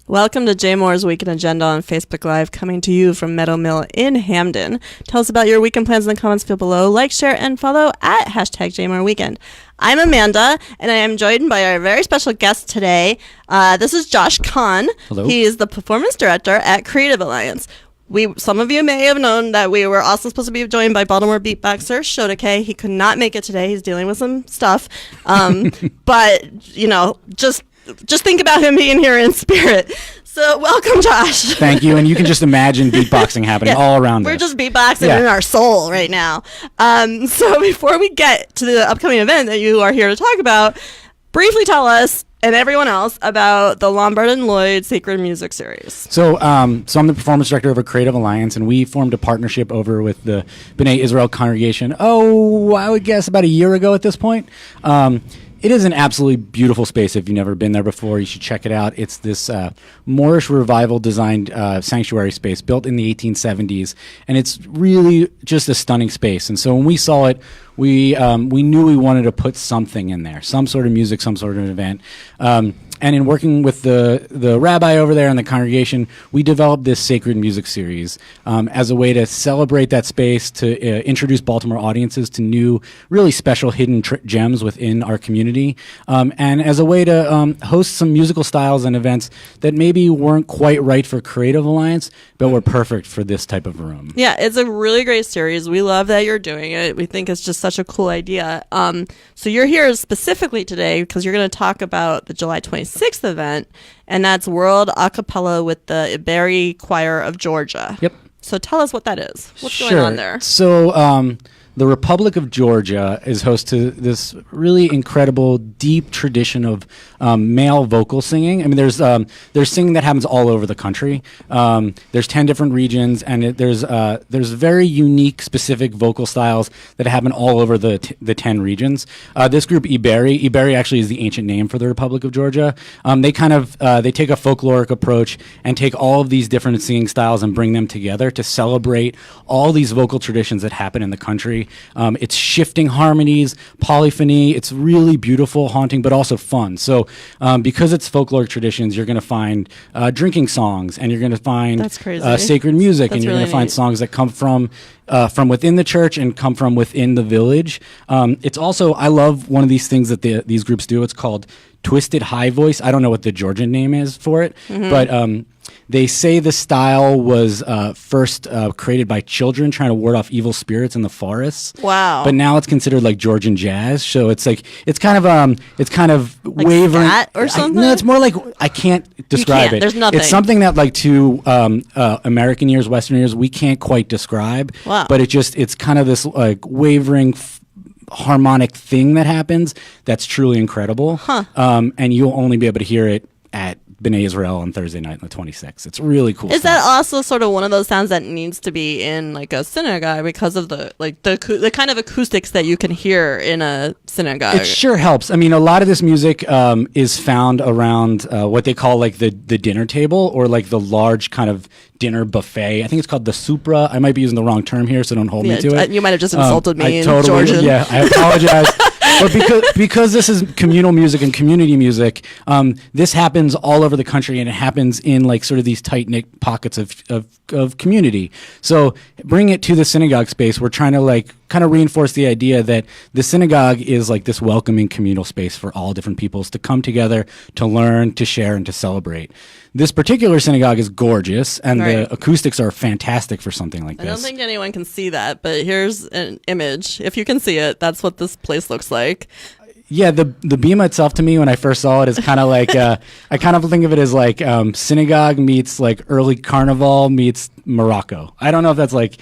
Welcome to Jay Moore's Weekend Agenda on Facebook Live, coming to you from Meadow Mill in Hamden. Tell us about your weekend plans in the comments field below. Like, share, and follow at hashtag JayMooreWeekend. I'm Amanda, and I am joined by our very special guest today. This is Josh Kohn. Hello. He is the performance director at Creative Alliance. Some of you may have known that we were also supposed to be joined by Baltimore beatboxer Shodake. He could not make it today. He's dealing with some stuff. But, you know, just think about him being here in spirit. So welcome, Josh. Thank you. And you can just imagine beatboxing happening all around We're us. just beatboxing in our soul right now. So before we get to the upcoming event that you are here to talk about, briefly tell us and everyone else about the Lombard and Lloyd Sacred Music Series. So I'm the performance director of a Creative Alliance, and we formed a partnership over with the B'nai Israel congregation, I would guess about a year ago at this point. It is an absolutely beautiful space. If you've never been there before, you should check it out. It's this Moorish revival designed sanctuary space built in the 1870s, and it's really just a stunning space. And so when we saw it, we knew we wanted to put something in there, some sort of music, some sort of event. And in working with the rabbi over there and the congregation, we developed this sacred music series as a way to celebrate that space, to introduce Baltimore audiences to new, really special hidden gems within our community, and as a way to host some musical styles and events that maybe weren't quite right for Creative Alliance, but were perfect for this type of room. Yeah, it's a really great series. We love that you're doing it. We think it's just such a cool idea. So you're here specifically today because you're going to talk about the July 26th event, and that's World Acapella with the Iberi Choir of Georgia. Yep. So tell us what that is. What's going on there? So the Republic of Georgia is host to this really incredible, deep tradition of male vocal singing. I mean, there's singing that happens all over the country. There's 10 different regions, and there's very unique, specific vocal styles that happen all over the 10 regions. This group, Iberi actually is the ancient name for the Republic of Georgia. They take a folkloric approach and take all of these different singing styles and bring them together to celebrate all these vocal traditions that happen in the country. It's shifting harmonies, polyphony. It's really beautiful, haunting, but also fun. So because it's folkloric traditions, you're going to find drinking songs, and you're going to find sacred music, and you're going to find songs that come from within the church and come from within the village. It's also, I love one of these things that these groups do. It's called Twisted High Voice. I don't know what the Georgian name is for it, but they say the style was first created by children trying to ward off evil spirits in the forests. Wow! But now it's considered like Georgian jazz. So it's kind of like wavering scat or something. No, it's more like, I can't describe it. There's nothing. It's something that, like, to American ears, Western ears, we can't quite describe. Wow! But it's kind of this like wavering harmonic thing that happens that's truly incredible. And you'll only be able to hear it at B'nai Israel on Thursday night on the 26th. It's really cool. Is that also sort of one of those sounds that needs to be in like a synagogue because of the kind of acoustics that you can hear in a synagogue? It sure helps. I mean, a lot of this music is found around what they call like the dinner table, or like the large kind of dinner buffet. I think it's called the supra. I might be using the wrong term here, so don't hold me to it. You might have just insulted me in totally, Georgian. Yeah, I apologize. But because this is communal music and community music, this happens all over the country, and it happens in like sort of these tight-knit pockets of community. So bring it to the synagogue space. We're trying to like kind of reinforce the idea that the synagogue is like this welcoming communal space for all different peoples to come together, to learn, to share, and to celebrate. This particular synagogue is gorgeous, and the acoustics are fantastic for something like this. I don't think anyone can see that, but here's an image. If you can see it, that's what this place looks like. Yeah, the bima itself to me when I first saw it is kind of like I kind of think of it as like synagogue meets like early carnival meets Morocco. I don't know if that's kind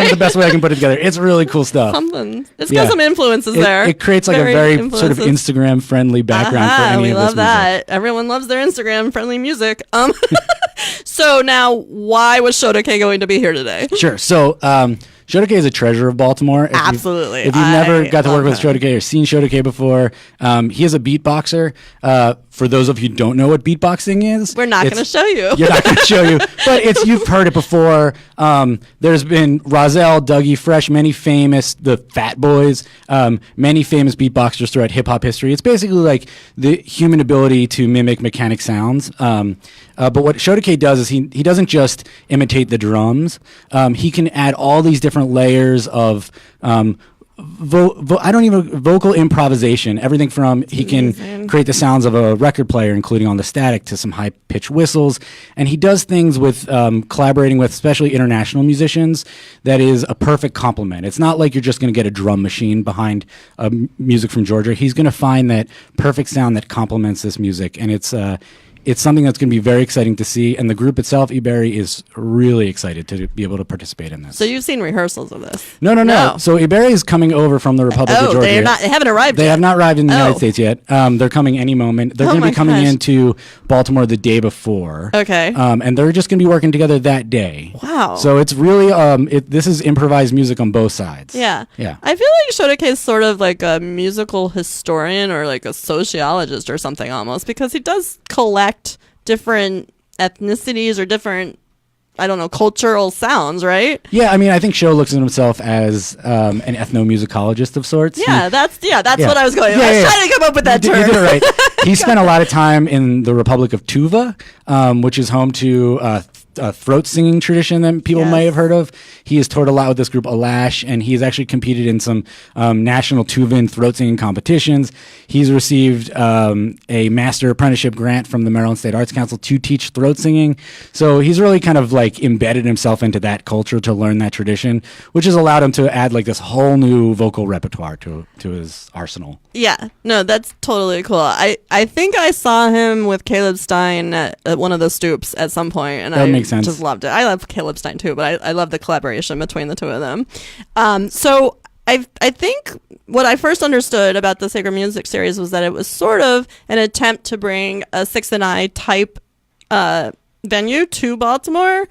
of the best way I can put it together. It's really cool stuff. It's got some influences there. It creates like a very sort of Instagram friendly background for any of this music. We love that. Everyone loves their Instagram friendly music. So now, why was Shodake going to be here today? Sure. So Shodake is a treasure of Baltimore. Absolutely. If you've never got to work with Shodake or seen Shodake before, he is a beatboxer. for those of you who don't know what beatboxing is, We're not going to show you. You're not going to show you, but you've heard it before. There's been Rozelle, Dougie Fresh, the Fat Boys, many famous beatboxers throughout hip hop history. It's basically like the human ability to mimic mechanic sounds. But what Shota does is he doesn't just imitate the drums. He can add all these different layers of vocal improvisation. Everything from he can create the sounds of a record player, including on the static, to some high pitched whistles. And he does things with collaborating with especially international musicians that is a perfect complement. It's not like you're just going to get a drum machine behind music from Georgia. He's going to find that perfect sound that complements this music, and it's something that's going to be very exciting to see, and the group itself, eBerry, is really excited to be able to participate in this. So you've seen rehearsals of this? No. So eBerry is coming over from the Republic of Georgia. They haven't arrived They yet. have not arrived in the United States yet. They're coming any moment. They're going to be coming into Baltimore the day before. Okay. And they're just going to be working together that day. Wow. So it's really, this is improvised music on both sides. Yeah. Yeah. I feel like Shota is sort of like a musical historian or like a sociologist or something almost, because he does collect different ethnicities or different, I don't know, cultural sounds, right? Yeah, I mean, I think Sho looks at himself as an ethnomusicologist of sorts. Yeah, that's what I was going. I was trying to come up with that term. You did it right. He spent a lot of time in the Republic of Tuva, which is home to a throat singing tradition that people might have heard of. He has toured a lot with this group Alash, and he's actually competed in some national Tuvan throat singing competitions. He's received a master apprenticeship grant from the Maryland State Arts Council to teach throat singing. So he's really kind of like embedded himself into that culture to learn that tradition, which has allowed him to add like this whole new vocal repertoire to his arsenal. Yeah, no, that's totally cool. I think I saw him with Caleb Stein at one of the stoops at some point, and that makes sense. Just loved it. I love Caleb Stein too, but I love the collaboration between the two of them. So I think what I first understood about the Sacred Music series was that it was sort of an attempt to bring a 6 and I type venue to Baltimore.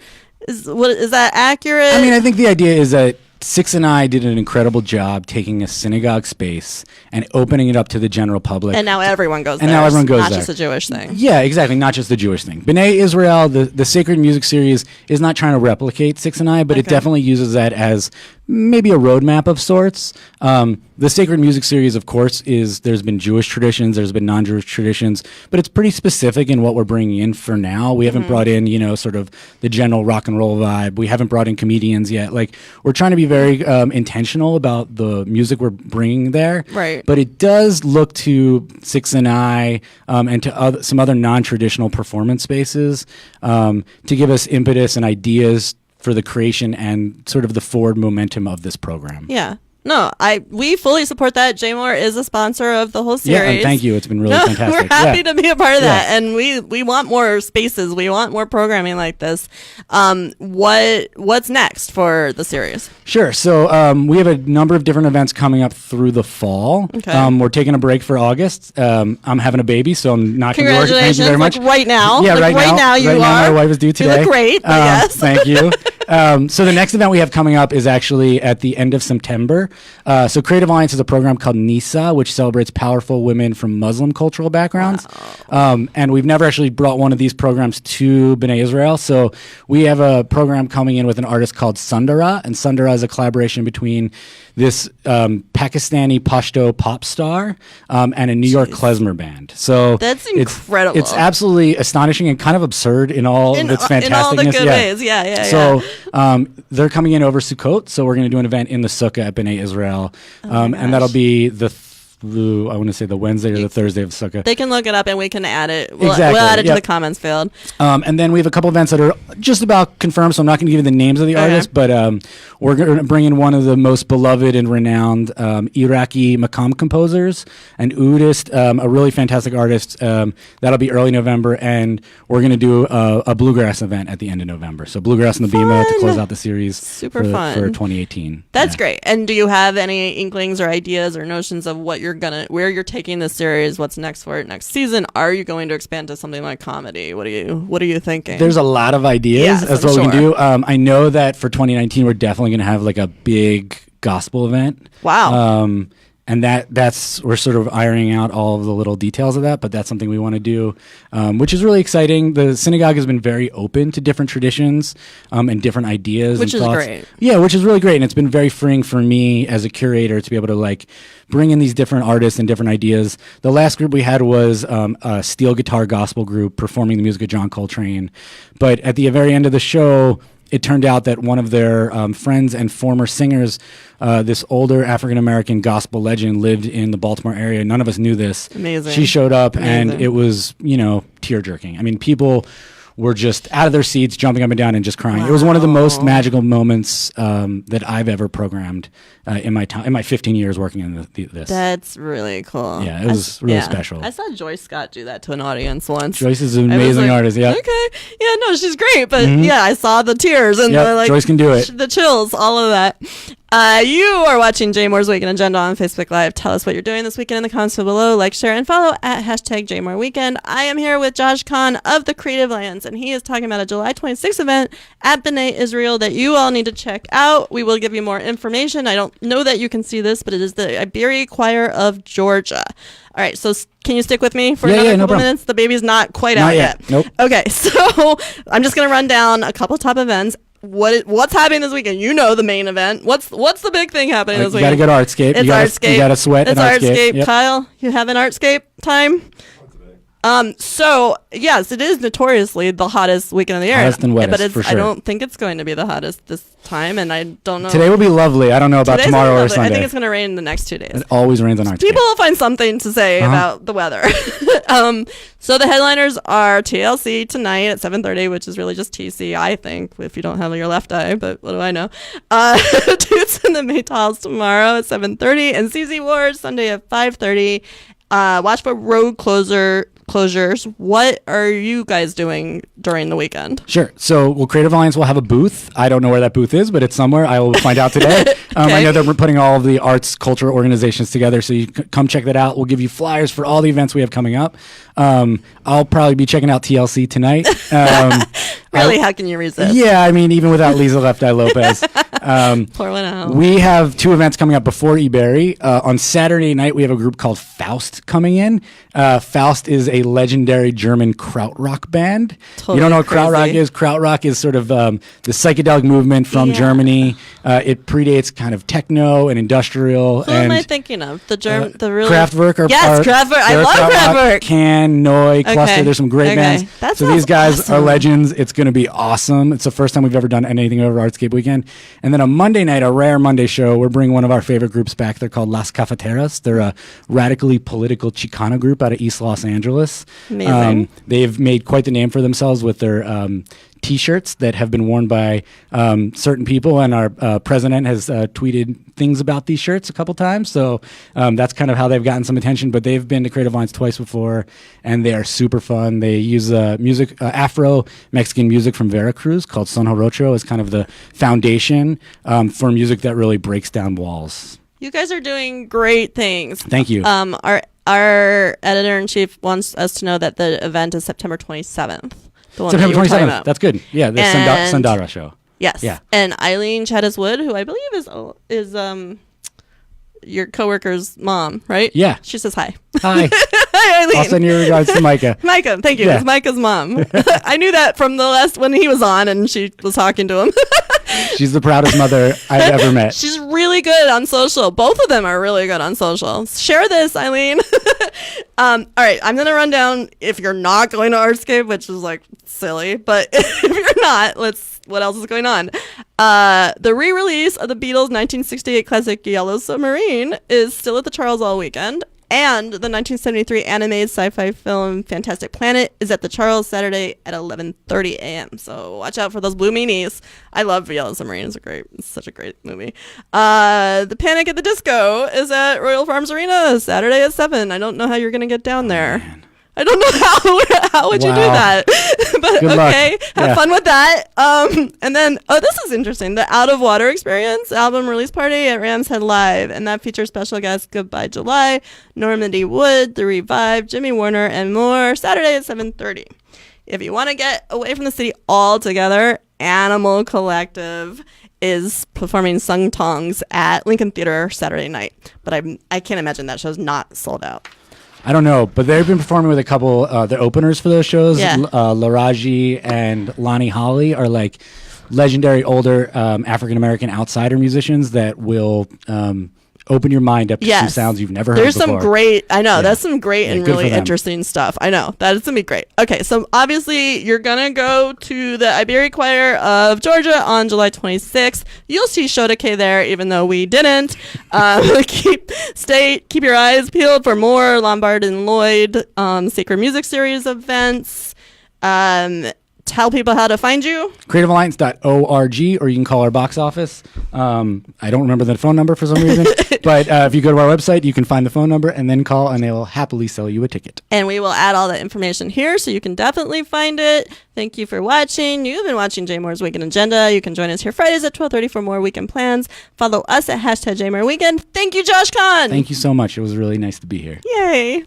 Is that accurate? I mean, I think the idea is that Six and I did an incredible job taking a synagogue space and opening it up to the general public. And now everyone goes there. And now everyone goes not there. Not just a Jewish thing. Yeah, exactly. Not just the Jewish thing. B'nai Israel, the Sacred Music series, is not trying to replicate Six and I, but it definitely uses that as maybe a roadmap of sorts. The Sacred Music series, of course, there's been Jewish traditions, there's been non-Jewish traditions, but it's pretty specific in what we're bringing in for now. We haven't brought in, sort of the general rock and roll vibe. We haven't brought in comedians yet. Like, we're trying to be very intentional about the music we're bringing there. Right. But it does look to Six and I and to some other non-traditional performance spaces to give us impetus and ideas for the creation and sort of the forward momentum of this program. Yeah. No, we fully support that. J Moore is a sponsor of the whole series. Yeah, and thank you. It's been really fantastic. We're happy to be a part of that, and we want more spaces. We want more programming like this. What's next for the series? Sure. So we have a number of different events coming up through the fall. Okay. We're taking a break for August. I'm having a baby, so I'm not going to work. Thank you very much. Like right now. Yeah, like right now. You right are. Now my wife is due today. You look great. Yes. Thank you. So the next event we have coming up is actually at the end of September. So Creative Alliance is a program called NISA, which celebrates powerful women from Muslim cultural backgrounds. Wow. And we've never actually brought one of these programs to B'nai Israel. So we have a program coming in with an artist called Sundara. And Sundara is a collaboration between this Pakistani Pashto pop star and a New York klezmer band. So that's incredible. It's absolutely astonishing and kind of absurd in all of its fantasticness. In all the good ways. Yeah. So they're coming in over Sukkot. So we're going to do an event in the Sukkah at B'nai Israel. And that'll be I want to say the Wednesday or the Thursday of Sukkah. They can look it up and we can add it. We'll Exactly. add it to the comments field. And then we have a couple events that are just about confirmed, so I'm not going to give you the names of the artists, but we're going to bring in one of the most beloved and renowned Iraqi maqam composers, an oudist, a really fantastic artist. That'll be early November, and we're going to do a bluegrass event at the end of November. So bluegrass and the Bima to close out the series Super fun. For 2018. That's great. And do you have any inklings or ideas or notions of where you're taking this series? What's next for it next season? Are you going to expand to something like comedy? What are you thinking? There's a lot of ideas. Yes, That's I'm what we can sure. do. I know that for 2019 we're definitely going to have like a big gospel event. Wow. and that's we're sort of ironing out all of the little details of that, but that's something we want to do, which is really exciting. The synagogue has been very open to different traditions and different ideas, which and is thoughts. great. Yeah, which is really great, and it's been very freeing for me as a curator to be able to like bring in these different artists and different ideas. The last group we had was a steel guitar gospel group performing the music of John Coltrane, but at the very end of the show, it turned out that one of their friends and former singers, this older African-American gospel legend, lived in the Baltimore area. None of us knew this. Amazing. She showed up, Amazing. and it was, tear-jerking. I mean, people were just out of their seats, jumping up and down and just crying. It was one of the most magical moments that I've ever programmed in my time, in my 15 years working in this. That's really cool. Yeah, it was really special. I saw Joyce Scott do that to an audience once. Joyce is an amazing artist. Yeah. Okay. Yeah. No, she's great. But yeah, I saw the tears and the Joyce can do it. The chills, all of that. You are watching Jay Moore's Weekend Agenda on Facebook Live. Tell us what you're doing this weekend in the comments below. Like, share, and follow at hashtag JayMooreWeekend. I am here with Josh Kohn of the Creative Alliance, and he is talking about a July 26th event at B'nai Israel that you all need to check out. We will give you more information. I don't know that you can see this, but it is the Iberi Choir of Georgia. All right, so can you stick with me for another couple minutes? The baby's not quite out yet. Nope. Okay, so I'm just going to run down a couple top events. What's happening this weekend? You know the main event. What's the big thing happening this weekend? You got to go to Artscape. It's Artscape. You got to sweat It's at Artscape. Yep. Kyle, you have an Artscape time? So yes, it is notoriously the hottest weekend of the year. Hottest and wettest, but for sure. I don't think it's going to be the hottest this time, and I don't know. Today will be lovely. I don't know about Today's tomorrow gonna be or lovely. Sunday. I think it's going to rain the next 2 days. It always rains on Artscape. People will find something to say about the weather. So the headliners are TLC tonight at 7:30, which is really just TC, I think, if you don't have your left eye, but what do I know? Toots and the Maytals tomorrow at 7:30, and CZ Wars Sunday at 5:30. Watch for road closures. What are you guys doing during the weekend? Sure. So, Creative Alliance will have a booth. I don't know where that booth is, but it's somewhere. I will find out today. I know that we're putting all of the arts, culture organizations together, so you come check that out. We'll give you flyers for all the events we have coming up. I'll probably be checking out TLC tonight. Really, how can you resist? Yeah, I mean, even without Lisa Left Eye Lopez. Pour one out. We have 2 events coming up before Iberi. On Saturday night, we have a group called Faust coming in. Faust is a legendary German krautrock band. Totally you don't know what crazy. krautrock is? Krautrock is sort of the psychedelic movement from Germany. It predates kind of techno and industrial. Who am I thinking of? The really Kraftwerk. Kraftwerk. I love Kraftwerk. Can, Neu, Cluster. There's some great bands. That so these guys awesome. are legends. It's going to be awesome. It's the first time we've ever done anything over Artscape weekend. And then on Monday night, a rare Monday show, we're bringing one of our favorite groups back. They're called Las Cafeteras. They're a radically political Chicano group out of East Los Angeles. Amazing. They've made quite the name for themselves with their T-shirts that have been worn by certain people, and our president has tweeted things about these shirts a couple times. So that's kind of how they've gotten some attention. But they've been to Creative Alliance twice before, and they are super fun. They use Afro Mexican music from Veracruz called Son Jarocho as kind of the foundation for music that really breaks down walls. You guys are doing great things. Thank you. Our editor-in-chief wants us to know that the event is September 27th. September 27th. That's good. Yeah, the Sundara show. Yes. Yeah. And Eileen Chattis Wood, who I believe is your coworker's mom, right? Yeah. She says hi. Hi. Hi, Eileen. I'll send your regards to Micah. Micah, thank you. Yeah. It's Micah's mom. I knew that from the last when he was on and she was talking to him. She's the proudest mother I've ever met. She's really good on social. Both of them are really good on social. Share this, Eileen. All right, I'm going to run down if you're not going to Artscape, which is like silly, but if you're not, what else is going on? The re-release of the Beatles' 1968 classic Yellow Submarine is still at the Charles all weekend. And the 1973 animated sci-fi film Fantastic Planet is at the Charles Saturday at 11:30 a.m. So watch out for those blue meanies. I love Yellow Submarine. It's such a great movie. The Panic at the Disco is at Royal Farms Arena Saturday at 7. I don't know how you're going to get down there. Man. I don't know how would you do that? But Good okay, luck. have Yeah. fun with that. And then, this is interesting. The Out of Water Experience album release party at Rams Head Live. And that features special guests Goodbye July, Normandy Wood, The Revive, Jimmy Warner, and more. Saturday at 7:30. If you want to get away from the city altogether Animal Collective is performing Sung Tongs at Lincoln Theater Saturday night. But I can't imagine that show's not sold out. I don't know, but they've been performing with a couple, the openers for those shows. Yeah. Laraji and Lonnie Holly are like legendary older African-American outsider musicians that will open your mind up to some sounds you've never heard There's before. some great, I know, that's some great and good really for them. interesting stuff. I know, that is going to be great. Okay, so obviously you're going to go to the Iberi Choir of Georgia on July 26th. You'll see Shodake there, even though we didn't. Keep your eyes peeled for more Lombard and Lloyd Sacred Music Series events. Tell people how to find you. CreativeAlliance.org, or you can call our box office. I don't remember the phone number for some reason, but if you go to our website, you can find the phone number and then call, and they will happily sell you a ticket. And we will add all that information here, so you can definitely find it. Thank you for watching. You've been watching Jay Moore's Weekend Agenda. You can join us here Fridays at 12:30 for more weekend plans. Follow us at #JayMooreWeekend. Thank you, Josh Kohn. Thank you so much. It was really nice to be here. Yay.